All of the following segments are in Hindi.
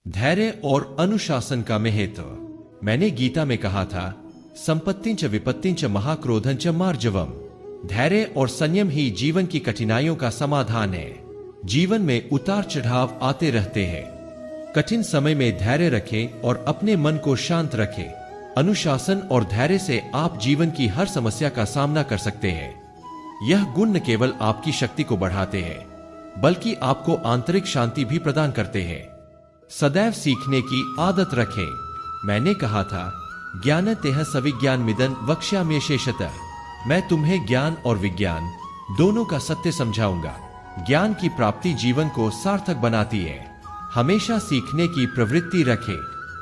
धैर्य और अनुशासन का महत्व। मैंने गीता में कहा था, संपत्तिंच विपत्तिंच महाक्रोधंच मार्जवम। धैर्य और संयम ही जीवन की कठिनाइयों का समाधान है। जीवन में उतार चढ़ाव आते रहते हैं। कठिन समय में धैर्य रखें और अपने मन को शांत रखें। अनुशासन और धैर्य से आप जीवन की हर समस्या का सामना कर सकते हैं। यह गुण न केवल आपकी शक्ति को बढ़ाते हैं, बल्कि आपको आंतरिक शांति भी प्रदान करते हैं। सदैव सीखने की आदत रखें। मैंने कहा था, ज्ञानतेह सविज्ञानमिदं वक्ष्याम्यशेषतः। मैं तुम्हें ज्ञान और विज्ञान दोनों का सत्य समझाऊंगा। ज्ञान की प्राप्ति जीवन को सार्थक बनाती है। हमेशा सीखने की प्रवृत्ति रखें।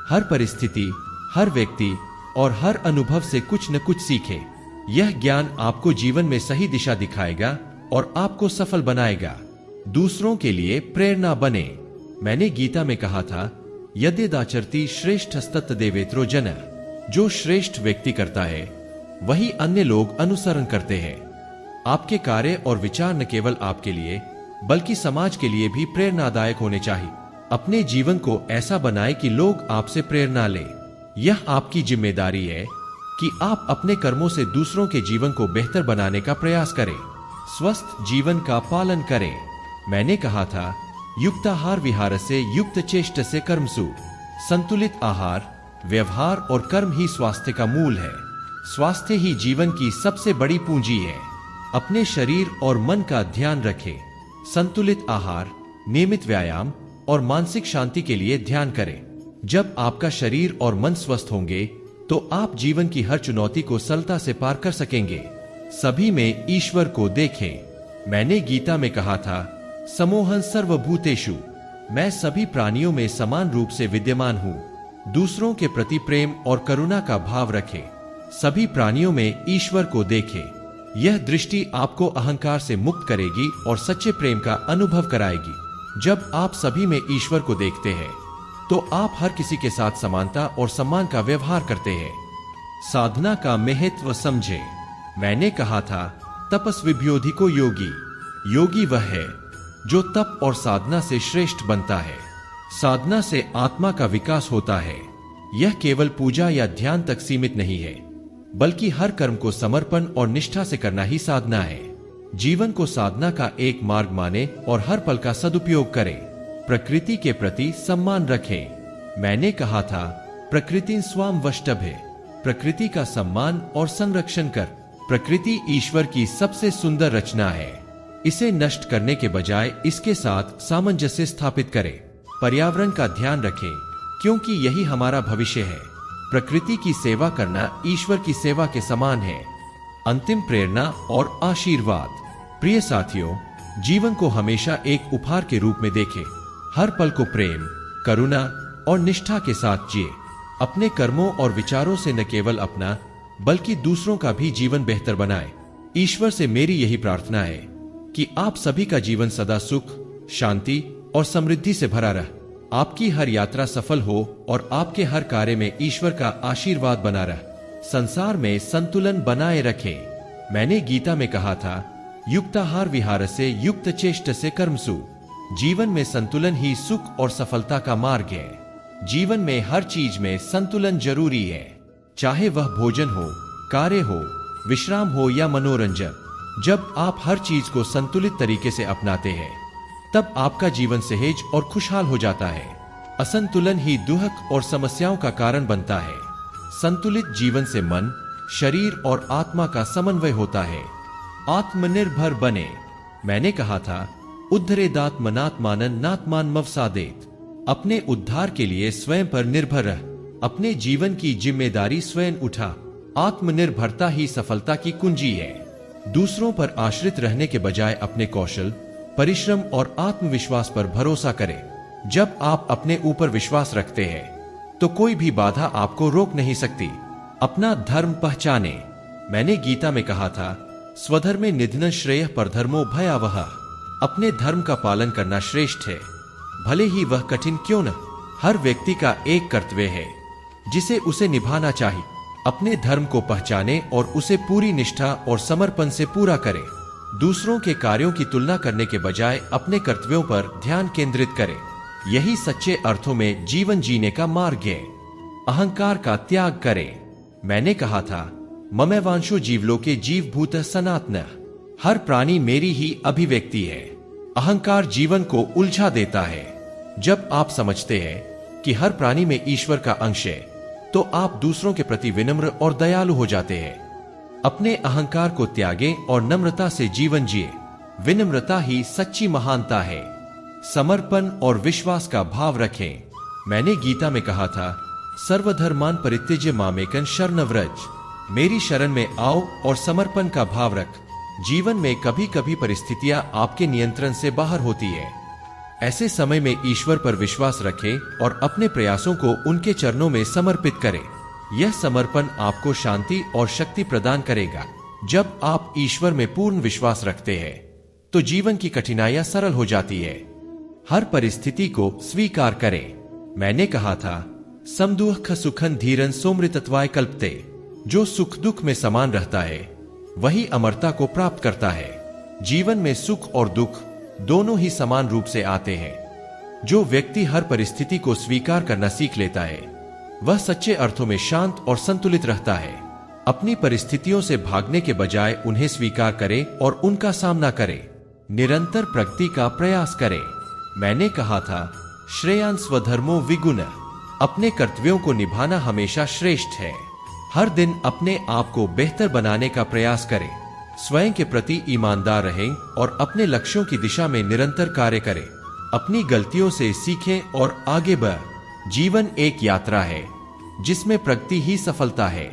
हर परिस्थिति, हर व्यक्ति और हर अनुभव से कुछ न कुछ सीखें। यह ज्ञान आपको जीवन में सही दिशा दिखाएगा और आपको सफल बनाएगा। दूसरों के लिए प्रेरणा बने। मैंने गीता में कहा था, यद्यदाचरति श्रेष्ठस्तत्तदेवेतरो जनः। जो श्रेष्ठ व्यक्ति करता है वही अन्य लोग अनुसरण करते हैं। आपके कार्य और विचार न केवल आपके लिए बल्कि समाज के लिए भी प्रेरणादायक होने चाहिए। अपने जीवन को ऐसा बनाएं कि लोग आपसे प्रेरणा लें। यह आपकी जिम्मेदारी है कि आप अपने कर्मों से दूसरों के जीवन को बेहतर बनाने का प्रयास करें। स्वस्थ जीवन का पालन करें। मैंने कहा था, युक्ताहार विहार से युक्त चेष्ट से कर्मसु। संतुलित आहार, व्यवहार और कर्म ही स्वास्थ्य का मूल है। स्वास्थ्य ही जीवन की सबसे बड़ी पूंजी है। अपने शरीर और मन का ध्यान रखें। संतुलित आहार, नियमित व्यायाम और मानसिक शांति के लिए ध्यान करें। जब आपका शरीर और मन स्वस्थ होंगे तो आप जीवन की हर चुनौती को सरलता से पार कर सकेंगे। सभी में ईश्वर को देखें। मैंने गीता में कहा था, समोहन सर्वभूतेषु। मैं सभी प्राणियों में समान रूप से विद्यमान हूँ। दूसरों के प्रति प्रेम और करुणा का भाव रखें। सभी प्राणियों में ईश्वर को देखें। यह दृष्टि आपको अहंकार से मुक्त करेगी और सच्चे प्रेम का अनुभव कराएगी। जब आप सभी में ईश्वर को देखते हैं तो आप हर किसी के साथ समानता और सम्मान का व्यवहार करते हैं। साधना का महत्व समझें। मैंने कहा था, तपस्विभ्योधिको योगी। योगी वह है जो तप और साधना से श्रेष्ठ बनता है। साधना से आत्मा का विकास होता है। यह केवल पूजा या ध्यान तक सीमित नहीं है, बल्कि हर कर्म को समर्पण और निष्ठा से करना ही साधना है। जीवन को साधना का एक मार्ग माने और हर पल का सदुपयोग करें। प्रकृति के प्रति सम्मान रखें। मैंने कहा था, प्रकृति स्वाम वष्टभे। प्रकृति का सम्मान और संरक्षण कर। प्रकृति ईश्वर की सबसे सुंदर रचना है। इसे नष्ट करने के बजाय इसके साथ सामंजस्य स्थापित करें। पर्यावरण का ध्यान रखें, क्योंकि यही हमारा भविष्य है। प्रकृति की सेवा करना ईश्वर की सेवा के समान है। अंतिम प्रेरणा और आशीर्वाद। प्रिय साथियों, जीवन को हमेशा एक उपहार के रूप में देखें। हर पल को प्रेम, करुणा और निष्ठा के साथ जिए। अपने कर्मों और विचारों से न केवल अपना बल्कि दूसरों का भी जीवन बेहतर बनाएं। ईश्वर से मेरी यही प्रार्थना है कि आप सभी का जीवन सदा सुख, शांति और समृद्धि से भरा रहे। आपकी हर यात्रा सफल हो और आपके हर कार्य में ईश्वर का आशीर्वाद बना रहे। संसार में संतुलन बनाए रखें। मैंने गीता में कहा था, युक्ताहार विहार से युक्त चेष्ट से कर्मसु। जीवन में संतुलन ही सुख और सफलता का मार्ग है। जीवन में हर चीज में संतुलन जरूरी है, चाहे वह भोजन हो, कार्य हो, विश्राम हो या मनोरंजन। जब आप हर चीज को संतुलित तरीके से अपनाते हैं तब आपका जीवन सहज और खुशहाल हो जाता है। असंतुलन ही दुख और समस्याओं का कारण बनता है। संतुलित जीवन से मन, शरीर और आत्मा का समन्वय होता है। आत्मनिर्भर बने। मैंने कहा था, उद्धरेदात्मनात्मानं नात्मान मवसादेत। अपने उद्धार के लिए स्वयं पर निर्भर रह। अपने जीवन की जिम्मेदारी स्वयं उठा। आत्मनिर्भरता ही सफलता की कुंजी है। दूसरों पर आश्रित रहने के बजाय अपने कौशल, परिश्रम और आत्मविश्वास पर भरोसा करें। जब आप अपने ऊपर विश्वास रखते हैं तो कोई भी बाधा आपको रोक नहीं सकती। अपना धर्म पहचाने। मैंने गीता में कहा था, स्वधर्मे निधन श्रेयः परधर्मो भयावह। अपने धर्म का पालन करना श्रेष्ठ है, भले ही वह कठिन क्यों न। हर व्यक्ति का एक कर्तव्य है जिसे उसे निभाना चाहिए। अपने धर्म को पहचाने और उसे पूरी निष्ठा और समर्पण से पूरा करें। दूसरों के कार्यों की तुलना करने के बजाय अपने कर्तव्यों पर ध्यान केंद्रित करें। यही सच्चे अर्थों में जीवन जीने का मार्ग है। अहंकार का त्याग करें। मैंने कहा था, ममैवांशो जीवलोके जीवभूत सनातन। हर प्राणी मेरी ही अभिव्यक्ति है। अहंकार जीवन को उलझा देता है। जब आप समझते हैं कि हर प्राणी में ईश्वर का अंश है, तो आप दूसरों के प्रति विनम्र और दयालु हो जाते हैं। अपने अहंकार को त्यागें और नम्रता से जीवन जिए। विनम्रता ही सच्ची महानता है। समर्पण और विश्वास का भाव रखें। मैंने गीता में कहा था, सर्वधर्मान परित्यज्य मामेकं शरणं व्रज। मेरी शरण में आओ और समर्पण का भाव रख। जीवन में कभी कभी परिस्थितियां आपके नियंत्रण से बाहर होती है। ऐसे समय में ईश्वर पर विश्वास रखें और अपने प्रयासों को उनके चरणों में समर्पित करें। यह समर्पण आपको शांति और शक्ति प्रदान करेगा। जब आप ईश्वर में पूर्ण विश्वास रखते हैं, तो जीवन की कठिनाइयां सरल हो जाती है। हर परिस्थिति को स्वीकार करें। मैंने कहा था, समदुख सुखन धीरन सोमृतत्वाय कल्पते। जो सुख दुख में समान रहता है, वही अमरता को प्राप्त करता है। जीवन में सुख और दुख दोनों ही समान रूप से आते हैं। जो व्यक्ति हर परिस्थिति को स्वीकार करना सीख लेता है, वह सच्चे अर्थों में शांत और संतुलित रहता है। अपनी परिस्थितियों से भागने के बजाय उन्हें स्वीकार करें और उनका सामना करें। निरंतर प्रगति का प्रयास करें। मैंने कहा था, श्रेयान् स्वधर्मो विगुण। अपने कर्तव्यों को निभाना हमेशा श्रेष्ठ है। हर दिन अपने आप को बेहतर बनाने का प्रयास करें। स्वयं के प्रति ईमानदार रहें और अपने लक्ष्यों की दिशा में निरंतर कार्य करें। अपनी गलतियों से सीखें और आगे बढ़ें। जीवन एक यात्रा है जिसमें प्रगति ही सफलता है।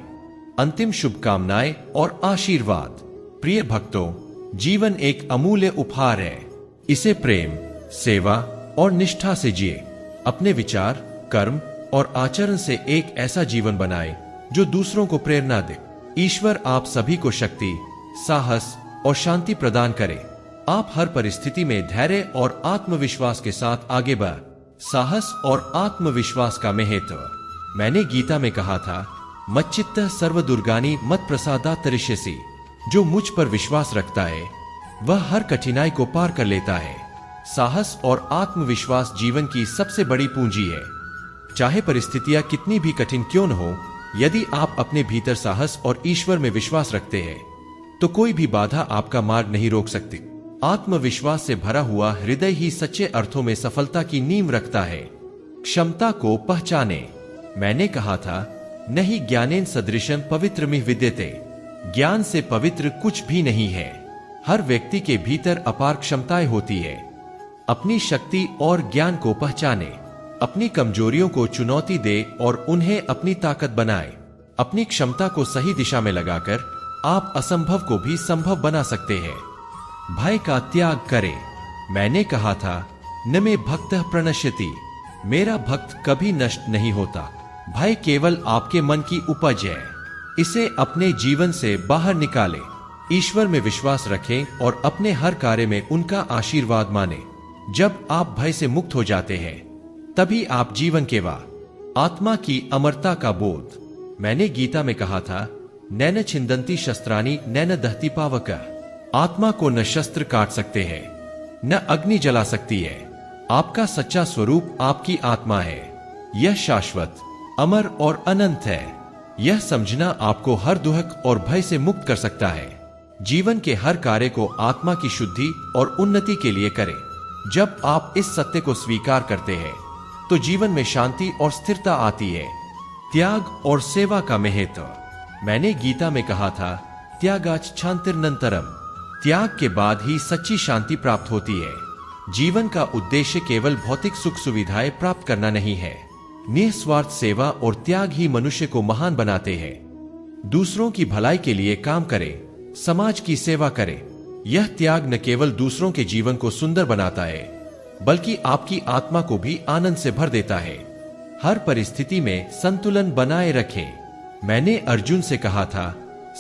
अंतिम शुभकामनाएं और आशीर्वाद। प्रिय भक्तों, जीवन एक अमूल्य उपहार है। इसे प्रेम, सेवा और निष्ठा से जिए। अपने विचार, कर्म और आचरण से एक ऐसा जीवन बनाएं जो दूसरों को प्रेरणा दे। ईश्वर आप सभी को शक्ति, साहस और शांति प्रदान करे। आप हर परिस्थिति में धैर्य और आत्मविश्वास के साथ आगे बढ़। साहस और आत्मविश्वास का महत्व। मैंने गीता में कहा था, मच्चित्तः सर्वदुर्गानि मत प्रसादात् तरिष्यसि। जो मुझ पर विश्वास रखता है, वह हर कठिनाई को पार कर लेता है। साहस और आत्मविश्वास जीवन की सबसे बड़ी पूंजी है। चाहे परिस्थितियां कितनी भी कठिन क्यों न हो, यदि आप अपने भीतर साहस और ईश्वर में विश्वास रखते हैं, तो कोई भी बाधा आपका मार्ग नहीं रोक सकती। आत्मविश्वास से भरा हुआ हृदय ही सच्चे अर्थों में सफलता की नींव रखता है। क्षमता को पहचाने। मैंने कहा था, नहीं ज्ञानेन सदृशं पवित्रमिह विद्यते। ज्ञान से पवित्र कुछ भी नहीं है। हर व्यक्ति के भीतर अपार क्षमताएं होती है। अपनी शक्ति और ज्ञान को पहचाने। अपनी कमजोरियों को चुनौती दे और उन्हें अपनी ताकत बनाए। अपनी क्षमता को सही दिशा में लगाकर आप असंभव को भी संभव बना सकते हैं। भय का त्याग करें। मैंने कहा था, न मे भक्तः प्रणश्यति। मेरा भक्त कभी नष्ट नहीं होता। भय केवल आपके मन की उपज है। इसे अपने जीवन से बाहर निकालें। ईश्वर में विश्वास रखें और अपने हर कार्य में उनका आशीर्वाद मानें। जब आप भय से मुक्त हो जाते हैं, तभी आप जीवन के आत्मा की अमरता का बोध। मैंने गीता में कहा था, नैन छिंदंती शस्त्राणि नैन दहती पावक। आत्मा को न शस्त्र काट सकते हैं, न अग्नि जला सकती है। आपका सच्चा स्वरूप आपकी आत्मा है। यह शाश्वत, अमर और अनंत है। यह समझना आपको हर दुख और भय से मुक्त कर सकता है। जीवन के हर कार्य को आत्मा की शुद्धि और उन्नति के लिए करें। जब आप इस सत्य को स्वीकार करते हैं, तो जीवन में शांति और स्थिरता आती है। त्याग और सेवा का महत्व। मैंने गीता में कहा था, त्यागाच शांतिरनंतरम। त्याग के बाद ही सच्ची शांति प्राप्त होती है। जीवन का उद्देश्य केवल भौतिक सुख सुविधाएं प्राप्त करना नहीं है। निस्वार्थ सेवा और त्याग ही मनुष्य को महान बनाते हैं। दूसरों की भलाई के लिए काम करें, समाज की सेवा करें। यह त्याग न केवल दूसरों के जीवन को सुंदर बनाता है, बल्कि आपकी आत्मा को भी आनंद से भर देता है। हर परिस्थिति में संतुलन बनाए रखें। मैंने अर्जुन से कहा था,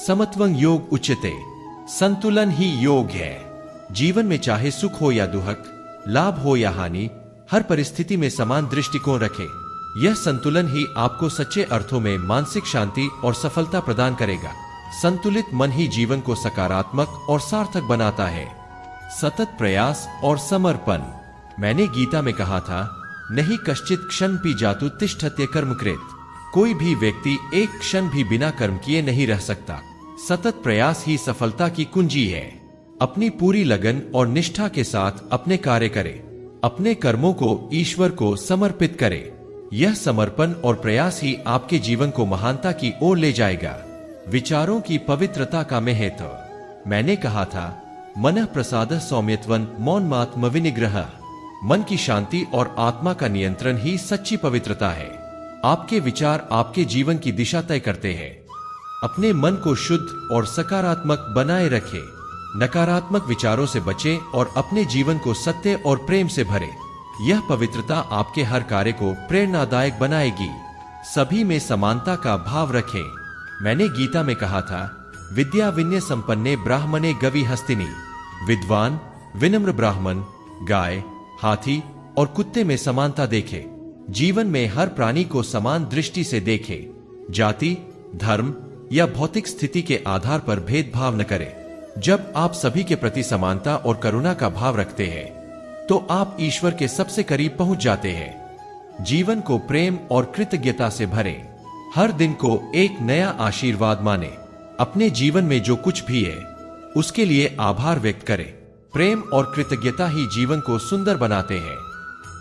समत्वं योग उच्यते। संतुलन ही योग है। जीवन में चाहे सुख हो या दुख, लाभ हो या हानि, हर परिस्थिति में समान दृष्टिकोण रखें। यह संतुलन ही आपको सच्चे अर्थों में मानसिक शांति और सफलता प्रदान करेगा। संतुलित मन ही जीवन को सकारात्मक और सार्थक बनाता है। सतत प्रयास और समर्पण। मैंने गीता में कहा था, नहीं कश्चित क्षण पी जातु तिष्ठत्य कर्मकृत। कोई भी व्यक्ति एक क्षण भी बिना कर्म किए नहीं रह सकता। सतत प्रयास ही सफलता की कुंजी है। अपनी पूरी लगन और निष्ठा के साथ अपने कार्य करें। अपने कर्मों को ईश्वर को समर्पित करें। यह समर्पण और प्रयास ही आपके जीवन को महानता की ओर ले जाएगा। विचारों की पवित्रता का महत्व। मैंने कहा था, मनः प्रसादः सौम्यत्वं मौनमात्म विनिग्रह। मन की शांति और आत्मा का नियंत्रण ही सच्ची पवित्रता है। आपके विचार आपके जीवन की दिशा तय करते हैं। अपने मन को शुद्ध और सकारात्मक बनाए रखें। नकारात्मक विचारों से बचें और अपने जीवन को सत्य और प्रेम से भरें। यह पवित्रता आपके हर कार्य को प्रेरणादायक बनाएगी। सभी में समानता का भाव रखें। मैंने गीता में कहा था, विद्या विनय संपन्ने ब्राह्मणे गवि हस्तिनी। विद्वान विनम्र ब्राह्मण गाय, हाथी और कुत्ते में समानता देखे। जीवन में हर प्राणी को समान दृष्टि से देखे। जाति, धर्म या भौतिक स्थिति के आधार पर भेदभाव न करें। जब आप सभी के प्रति समानता और करुणा का भाव रखते हैं तो आप ईश्वर के सबसे करीब पहुंच जाते हैं। जीवन को प्रेम और कृतज्ञता से भरें। हर दिन को एक नया आशीर्वाद माने। अपने जीवन में जो कुछ भी है उसके लिए आभार व्यक्त करें। प्रेम और कृतज्ञता ही जीवन को सुंदर बनाते हैं।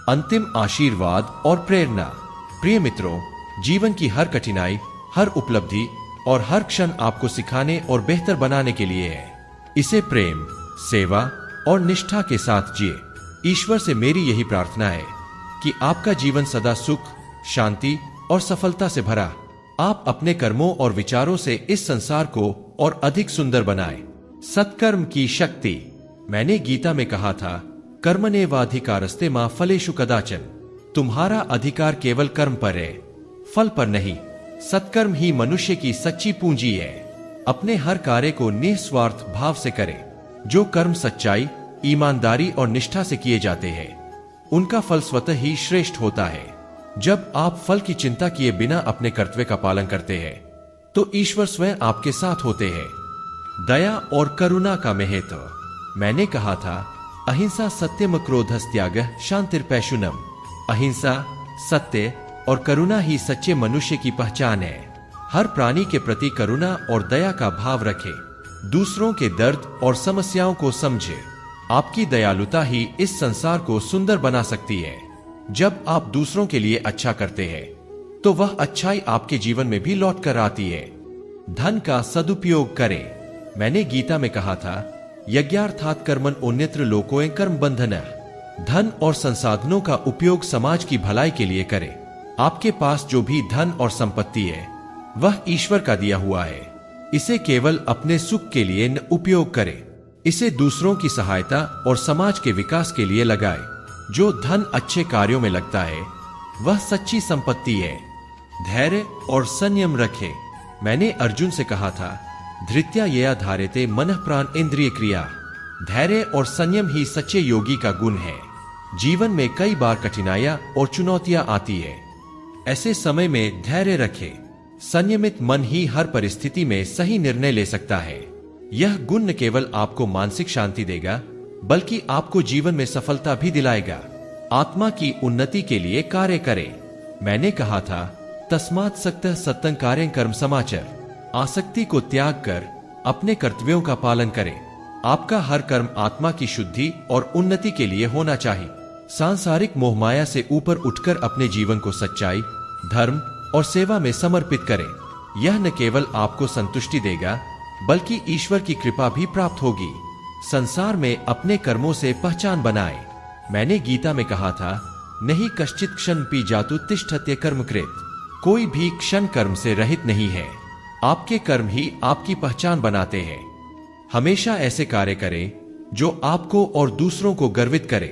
अंतिम आशीर्वाद और प्रेरणा। प्रिय मित्रों, जीवन की हर कठिनाई, हर उपलब्धि और हर क्षण आपको सिखाने और बेहतर बनाने के लिए है। इसे प्रेम, सेवा और निष्ठा के साथ जिए। ईश्वर से मेरी यही प्रार्थना है कि आपका जीवन सदा सुख, शांति और सफलता से भरा। आप अपने कर्मों और विचारों से इस संसार को और अधिक सुंदर बनाएं। सत्कर्म की शक्ति। मैंने गीता में कहा था, कर्मण्येवाधिकारस्ते मा फलेषु कदाचन। तुम्हारा अधिकार केवल कर्म पर है, फल पर नहीं। सत्कर्म ही मनुष्य की सच्ची पूंजी है। अपने हर कार्य को निस्वार्थ भाव से करें। जो कर्म सच्चाई, ईमानदारी और निष्ठा से किए जाते हैं उनका फल स्वतः ही श्रेष्ठ होता है। जब आप फल की चिंता किए बिना अपने कर्तव्य का पालन करते हैं तो ईश्वर स्वयं आपके साथ होते हैं। दया और करुणा का महत्व। मैंने कहा था, अहिंसा सत्यम क्रोधस्त्यागः शांतिर्पैशुनम। अहिंसा, सत्य और करुणा ही सच्चे मनुष्य की पहचान है। हर प्राणी के प्रति करुणा और दया का भाव रखें। दूसरों के दर्द और समस्याओं को समझे। आपकी दयालुता ही इस संसार को सुंदर बना सकती है। जब आप दूसरों के लिए अच्छा करते हैं तो वह अच्छाई आपके जीवन में भी लौट कर आती है। धन का सदुपयोग करें। मैंने गीता में कहा था, यज्ञार्थात् कर्मण अन्यत्र लोकोयं कर्म बंधनः। धन और संसाधनों का उपयोग समाज की भलाई के लिए करें। आपके पास जो भी धन और संपत्ति है वह ईश्वर का दिया हुआ है। इसे केवल अपने सुख के लिए न उपयोग करें। इसे दूसरों की सहायता और समाज के विकास के लिए लगाएं। जो धन अच्छे कार्यों में लगता है वह सच्ची संपत्ति है। धैर्य और संयम रखें। मैंने अर्जुन से कहा था, धृत्या यया धार्यते मनः प्राण इंद्रिय क्रिया। धैर्य और संयम ही सच्चे योगी का गुण है। जीवन में कई बार कठिनाइयां और चुनौतियां आती है। ऐसे समय में धैर्य रखें। संयमित मन ही हर परिस्थिति में सही निर्णय ले सकता है। यह गुण न केवल आपको मानसिक शांति देगा बल्कि आपको जीवन में सफलता भी दिलाएगा। आत्मा की उन्नति के लिए कार्य करें। मैंने कहा था, तस्मात् सक्तः सत्तं कार्यं कर्म समाचर। आसक्ति को त्याग कर अपने कर्तव्यों का पालन करें। आपका हर कर्म आत्मा की शुद्धि और उन्नति के लिए होना चाहिए। सांसारिक मोहमाया से ऊपर उठकर अपने जीवन को सच्चाई, धर्म और सेवा में समर्पित करें। यह न केवल आपको संतुष्टि देगा बल्कि ईश्वर की कृपा भी प्राप्त होगी। संसार में अपने कर्मों से पहचान बनाएं। मैंने गीता में कहा था, नहीं कश्चित क्षण पी जातु तिष्ठत्य कर्मकृत। कोई भी क्षण कर्म से रहित नहीं है। आपके कर्म ही आपकी पहचान बनाते हैं। हमेशा ऐसे कार्य करें जो आपको और दूसरों को गर्वित करे।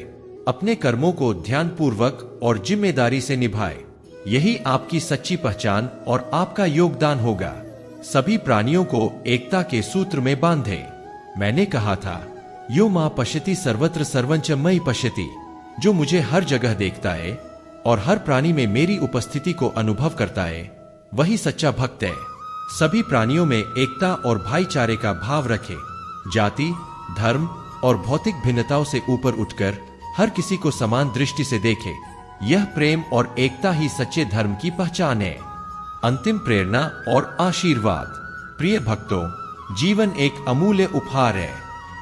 अपने कर्मों को ध्यानपूर्वक और जिम्मेदारी से निभाएं। यही आपकी सच्ची पहचान और आपका योगदान होगा। सभी प्राणियों को एकता के सूत्र में बांधे। मैंने कहा था, यो मां पश्यति सर्वत्र सर्वंच मयि पश्यति। जो मुझे हर जगह देखता है और हर प्राणी में मेरी उपस्थिति को अनुभव करता है वही सच्चा भक्त है। सभी प्राणियों में एकता और भाईचारे का भाव रखें। जाति, धर्म और भौतिक भिन्नताओं से ऊपर उठकर हर किसी को समान दृष्टि से देखें। यह प्रेम और एकता ही सच्चे धर्म की पहचान है। अंतिम प्रेरणा और आशीर्वाद। प्रिय भक्तों, जीवन एक अमूल्य उपहार है।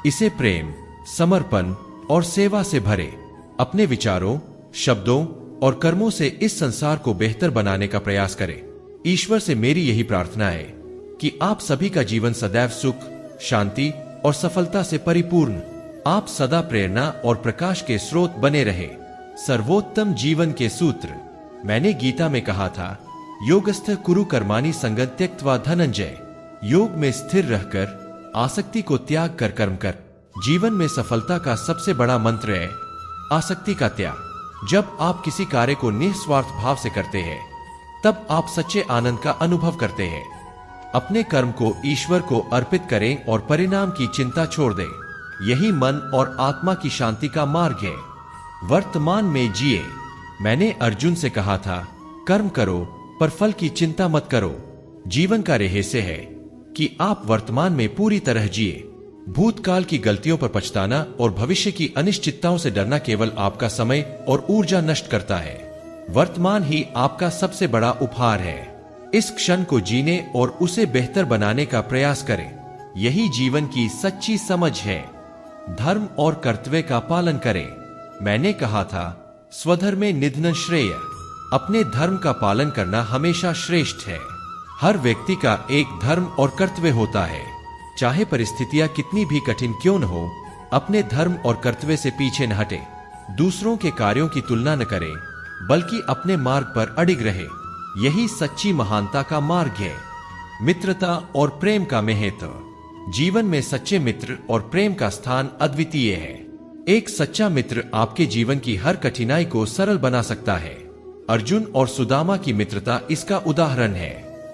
इसे प्रेम, समर्पण और सेवा से भरे। अपने विचारों, शब्दों और कर्मों से इस संसार को बेहतर बनाने का प्रयास करें। ईश्वर से मेरी यही प्रार्थना है कि आप सभी का जीवन सदैव सुख, शांति और सफलता से परिपूर्ण, आप सदा प्रेरणा और प्रकाश के स्रोत बने रहे। सर्वोत्तम जीवन के सूत्र। मैंने गीता में कहा था, योगस्थ कुरु कर्माणि संगं त्यक्त्वा धनंजय। योग में स्थिर रहकर आसक्ति को त्याग कर कर्म कर। जीवन में सफलता का सबसे बड़ा मंत्र है आसक्ति का त्याग। जब आप किसी कार्य को निस्वार्थ भाव से करते हैं, तब आप सच्चे आनंद का अनुभव करते हैं। अपने कर्म को ईश्वर को अर्पित करें और परिणाम की चिंता छोड़ दें। यही मन और आत्मा की शांति का मार्ग है। वर्तमान में जिए। मैंने अर्जुन से कहा था, कर्म करो पर फल की चिंता मत करो। जीवन का रहस्य है कि आप वर्तमान में पूरी तरह जिए। भूतकाल की गलतियों पर पछताना और भविष्य की अनिश्चितताओं से डरना केवल आपका समय और ऊर्जा नष्ट करता है। वर्तमान ही आपका सबसे बड़ा उपहार है। इस क्षण को जीने और उसे बेहतर बनाने का प्रयास करें। यही जीवन की सच्ची समझ है। धर्म और कर्तव्य का पालन करें। मैंने कहा था, स्वधर्मे निधनं श्रेय। अपने धर्म का पालन करना हमेशा श्रेष्ठ है। हर व्यक्ति का एक धर्म और कर्तव्य होता है। चाहे परिस्थितियां कितनी भी कठिन क्यों न हो, अपने धर्म और कर्तव्य से पीछे न हटे। दूसरों के कार्यों की तुलना न करें, बल्कि अपने मार्ग पर अडिग रहे। यही सच्ची महानता का मार्ग है। मित्रता और प्रेम का महत्व। जीवन में सच्चे मित्र और प्रेम का स्थान अद्वितीय है। एक सच्चा मित्र आपके जीवन की हर कठिनाई को सरल बना सकता है। अर्जुन और सुदामा की मित्रता इसका उदाहरण है।